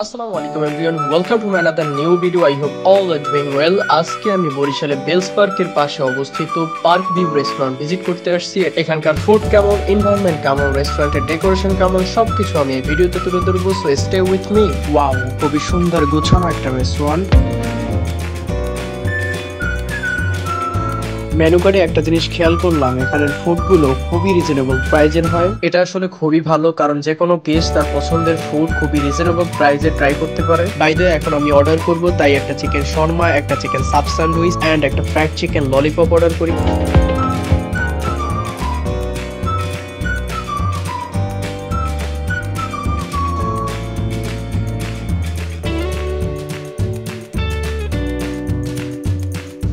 আসসালামু আলাইকুম everyone, welcome to my another new video. I hope all are doing well. আজকে আমি বরিশালে বেলস পার্কের পাশে অবস্থিত পার্ক ভিউ রেস্টুরেন্ট ভিজিট করতে আসছি। এখানকার ফুড কেমন, এনভায়রনমেন্ট কেমন, রেস্টুরেন্টের ডেকোরেশন কেমন, সবকিছু আমি এই ভিডিওতে তুলে ধরবো। So stay with me. Wow, খুবই সুন্দর গোছানো একটা রেস্টুরেন্ট। মেনু কার্ডে একটা জিনিস খেয়াল করলাম, এখানের ফুডগুলো খুবই রিজনেবল প্রাইজের হয়। এটা আসলে খুবই ভালো, কারণ যে কোনো গেস্ট তার পছন্দের ফুড খুবই রিজনেবল প্রাইজে ট্রাই করতে পারে। বাই দ্য ওয়ে, এখন আমি অর্ডার করব, তাই একটা চিকেন শর্মা, একটা চিকেন সাব স্যান্ডউইচ এন্ড একটা ফ্রাইড চিকেন ললিপপ অর্ডার করি।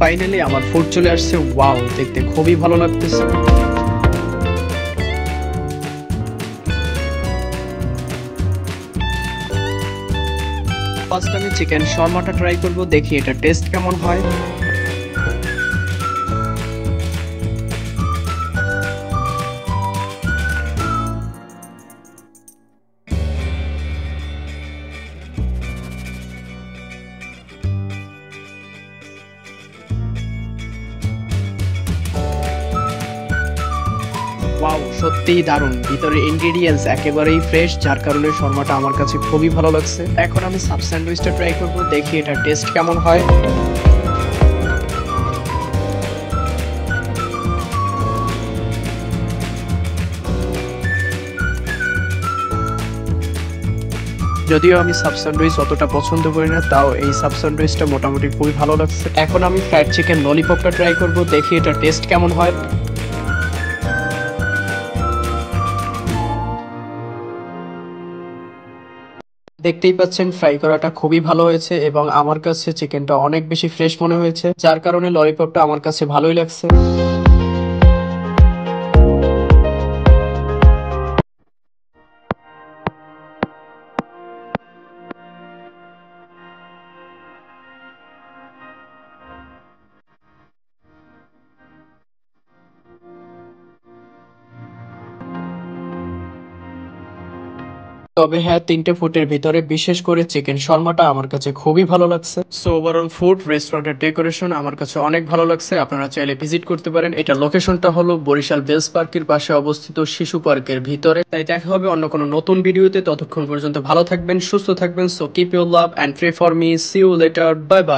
ফাইনালি আমার ফুড চলে আসছে। ওয়াও, দেখতে খুবই ভালো লাগতেছে। ফার্স্ট আমি চিকেন শর্মাটা ট্রাই করব, দেখি এটা টেস্ট কেমন হয়। ওয়াও, সত্যিই দারুণ। ভিতরে ইনগ্রেডিয়েন্টস একেবারেই ফ্রেশ, যার কারণে শর্মাটা আমার কাছে খুবই ভালো লাগছে। এখন আমি সাব স্যান্ডউইচটা ট্রাই করব, দেখি এটা টেস্ট কেমন হয়। যদিও আমি সাব স্যান্ডউইচ অতটা পছন্দ করি না, তাও এই সাব স্যান্ডউইচটা মোটামুটি খুবই ভালো লাগছে। এখন আমি ফ্রাইড চিকেন ললিপপটা ট্রাই করব, দেখি এটা টেস্ট কেমন হয়। দেখতেই পাচ্ছেন ফ্রাই করাটা খুবই ভালো হয়েছে এবং আমার কাছে চিকেনটা অনেক বেশি ফ্রেশ মনে হয়েছে, যার কারণে ললিপপটা আমার কাছে ভালোই লাগছে। তবে হ্যাঁ, 3টে ফুডের ভিতরে বিশেষ করে চিকেন শর্মাটা আমার কাছে খুবই ভালো লাগছে। সো ওভারঅল ফুড, রেস্টুরেন্টের ডেকোরেশন আমার কাছে অনেক ভালো লাগছে। আপনারা চাইলে ভিজিট করতে পারেন। এটা লোকেশনটা হলো বরিশাল বেলস পার্কের পাশে অবস্থিত শিশু পার্কের ভিতরে। তাই দেখা হবে অন্য কোনো নতুন ভিডিওতে। ততক্ষণ পর্যন্ত ভালো থাকবেন, সুস্থ থাকবেন। So keep your love and pray for me. See you later, bye by.